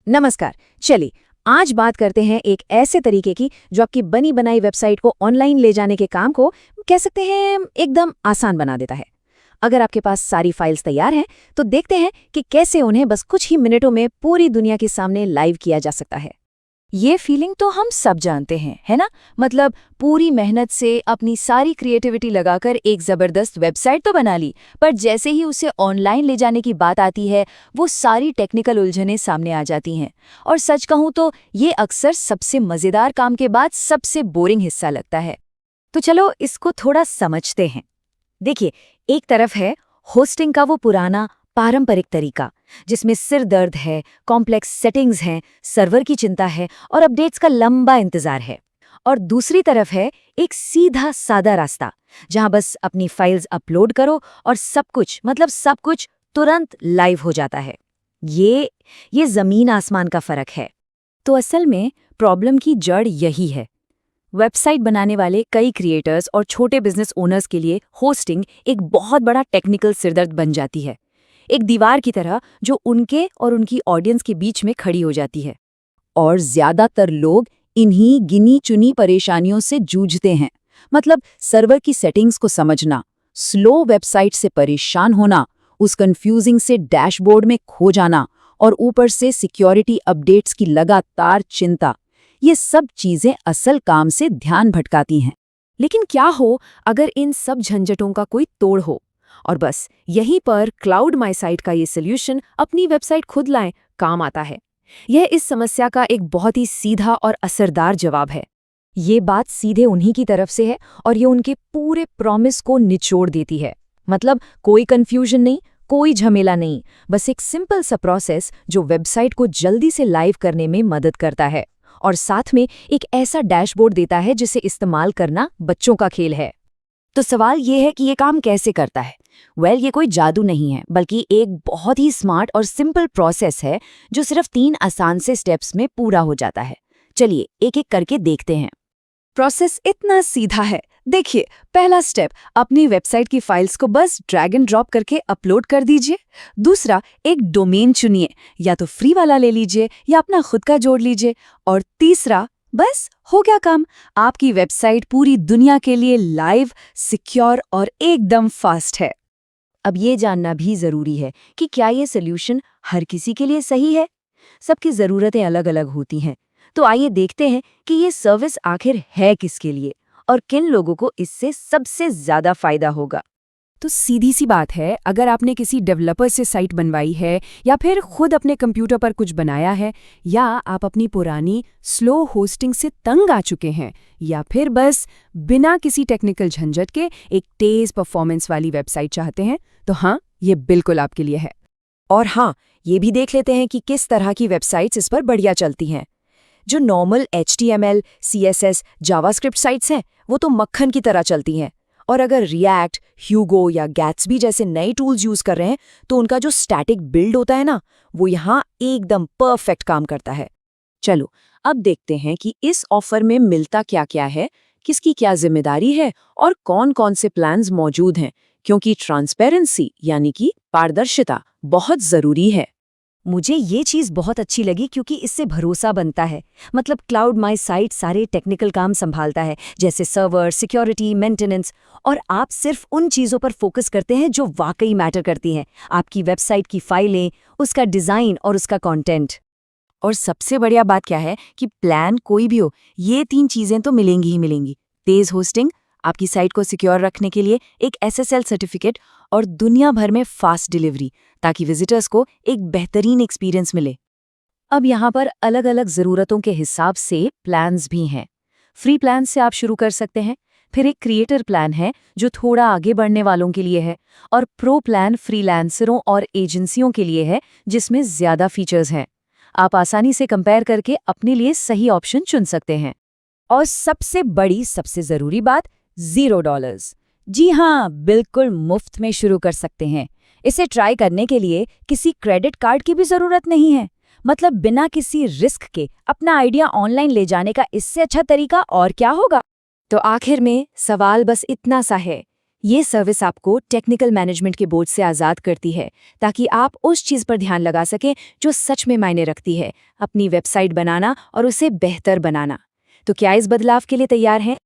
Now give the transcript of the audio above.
नमस्कार। चलिए आज बात करते हैं एक ऐसे तरीके की जो आपकी बनी बनाई वेबसाइट को ऑनलाइन ले जाने के काम को कह सकते हैं एकदम आसान बना देता है। अगर आपके पास सारी फाइल्स तैयार हैं तो देखते हैं कि कैसे उन्हें बस कुछ ही मिनटों में पूरी दुनिया के सामने लाइव किया जा सकता है। ये फीलिंग तो हम सब जानते हैं, है ना? मतलब पूरी मेहनत से अपनी सारी क्रिएटिविटी लगाकर एक जबरदस्त वेबसाइट तो बना ली, पर जैसे ही उसे ऑनलाइन ले जाने की बात आती है, वो सारी टेक्निकल उलझनें सामने आ जाती हैं। और सच कहूँ तो ये अक्सर सबसे मजेदार काम के बाद सबसे बोरिंग हिस्सा लगता है। तो चलो इसको थोड़ा समझते हैं। देखिए, एक तरफ है होस्टिंग का वो पुराना पारंपरिक तरीका जिसमें सिर दर्द है, कॉम्प्लेक्स सेटिंग्स हैं, सर्वर की चिंता है और अपडेट्स का लंबा इंतजार है। और दूसरी तरफ है एक सीधा सादा रास्ता जहां बस अपनी फाइल्स अपलोड करो और सब कुछ तुरंत लाइव हो जाता है। ये जमीन आसमान का फर्क है। तो असल में प्रॉब्लम की जड़ यही है। वेबसाइट बनाने वाले कई क्रिएटर्स और छोटे बिजनेस ओनर्स के लिए होस्टिंग एक बहुत बड़ा टेक्निकल सिरदर्द बन जाती है, एक दीवार की तरह जो उनके और उनकी ऑडियंस के बीच में खड़ी हो जाती है। और ज्यादातर लोग इन्हीं गिनी चुनी परेशानियों से जूझते हैं। मतलब सर्वर की सेटिंग्स को समझना, स्लो वेबसाइट से परेशान होना, उस कंफ्यूजिंग से डैशबोर्ड में खो जाना और ऊपर से सिक्योरिटी अपडेट्स की लगातार चिंता। ये सब चीजें असल काम से ध्यान भटकाती हैं। लेकिन क्या हो अगर इन सब झंझटों का कोई तोड़ हो? और बस यहीं पर क्लाउड माई साइट का ये सोल्यूशन अपनी वेबसाइट खुद लाएं काम आता है। यह इस समस्या का एक बहुत ही सीधा और असरदार जवाब है। ये बात सीधे उन्हीं की तरफ से है और ये उनके पूरे प्रॉमिस को निचोड़ देती है। मतलब कोई कंफ्यूजन नहीं, कोई झमेला नहीं, बस एक सिंपल सा प्रोसेस जो वेबसाइट को जल्दी से लाइव करने में मदद करता है और साथ में एक ऐसा डैशबोर्ड देता है जिसे इस्तेमाल करना बच्चों का खेल है। तो सवाल ये है कि ये काम कैसे करता है? ये कोई जादू नहीं है, बल्कि एक बहुत ही स्मार्ट और सिंपल प्रोसेस है जो सिर्फ 3 आसान से स्टेप्स में पूरा हो जाता है। चलिए एक एक करके देखते हैं। प्रोसेस इतना सीधा है। देखिए, पहला स्टेप, अपनी वेबसाइट की फाइल्स को बस ड्रैग एंड ड्रॉप करके अपलोड कर दीजिए। दूसरा, एक डोमेन चुनिए, या तो फ्री वाला ले लीजिए या अपना खुद का जोड़ लीजिए। और तीसरा, बस हो गया काम। आपकी वेबसाइट पूरी दुनिया के लिए लाइव, सिक्योर और एकदम फास्ट है। अब ये जानना भी जरूरी है कि क्या ये सोल्यूशन हर किसी के लिए सही है? सबकी ज़रूरतें अलग अलग होती हैं। तो आइए देखते हैं कि ये सर्विस आखिर है किसके लिए और किन लोगों को इससे सबसे ज़्यादा फायदा होगा। तो सीधी सी बात है, अगर आपने किसी डेवलपर से साइट बनवाई है या फिर खुद अपने कंप्यूटर पर कुछ बनाया है, या आप अपनी पुरानी स्लो होस्टिंग से तंग आ चुके हैं, या फिर बस बिना किसी टेक्निकल झंझट के एक तेज परफॉर्मेंस वाली वेबसाइट चाहते हैं, तो हाँ, ये बिल्कुल आपके लिए है। और हाँ, ये भी देख लेते हैं कि किस तरह की वेबसाइट्स इस पर बढ़िया चलती हैं। जो normal HTML, CSS, JavaScript sites हैं, वो तो मक्खन की तरह चलती हैं। और अगर रिएक्ट, ह्यूगो या गैट्सबी जैसे नए टूल्स यूज कर रहे हैं, तो उनका जो स्टैटिक बिल्ड होता है ना, वो यहाँ एकदम परफेक्ट काम करता है। चलो अब देखते हैं कि इस ऑफर में मिलता क्या क्या है, किसकी क्या जिम्मेदारी है और कौन कौन से प्लान्स मौजूद हैं, क्योंकि ट्रांसपेरेंसी यानी कि पारदर्शिता बहुत जरूरी है। मुझे ये चीज़ बहुत अच्छी लगी क्योंकि इससे भरोसा बनता है। मतलब क्लाउड माई साइट सारे टेक्निकल काम संभालता है, जैसे सर्वर, सिक्योरिटी, मेंटेनेंस, और आप सिर्फ उन चीज़ों पर फोकस करते हैं जो वाकई मैटर करती हैं, आपकी वेबसाइट की फाइलें, उसका डिज़ाइन और उसका कंटेंट। और सबसे बढ़िया बात क्या है कि प्लान कोई भी हो, ये 3 चीज़ें तो मिलेंगी ही मिलेंगी। तेज़ होस्टिंग, आपकी साइट को सिक्योर रखने के लिए एक SSL सर्टिफिकेट, और दुनिया भर में फास्ट डिलीवरी, ताकि विजिटर्स को एक बेहतरीन एक्सपीरियंस मिले। अब यहाँ पर अलग अलग ज़रूरतों के हिसाब से प्लान्स भी हैं। फ्री प्लान से आप शुरू कर सकते हैं, फिर एक क्रिएटर प्लान है जो थोड़ा आगे बढ़ने वालों के लिए है, और प्रो प्लान फ्रीलांसरों और एजेंसियों के लिए है जिसमें ज़्यादा फीचर्स हैं। आप आसानी से कंपेयर करके अपने लिए सही ऑप्शन चुन सकते हैं। और सबसे बड़ी, सबसे ज़रूरी बात, $0। जी हाँ, बिल्कुल मुफ्त में शुरू कर सकते हैं। इसे ट्राई करने के लिए किसी क्रेडिट कार्ड की भी ज़रूरत नहीं है। मतलब बिना किसी रिस्क के अपना आइडिया ऑनलाइन ले जाने का इससे अच्छा तरीका और क्या होगा? तो आखिर में सवाल बस इतना सा है ये सर्विस आपको टेक्निकल मैनेजमेंट के बोझ से आज़ाद करती है ताकि आप उस चीज़ पर ध्यान लगा सकें जो सच में मायने रखती है, अपनी वेबसाइट बनाना और उसे बेहतर बनाना। तो क्या इस बदलाव के लिए तैयार हैं?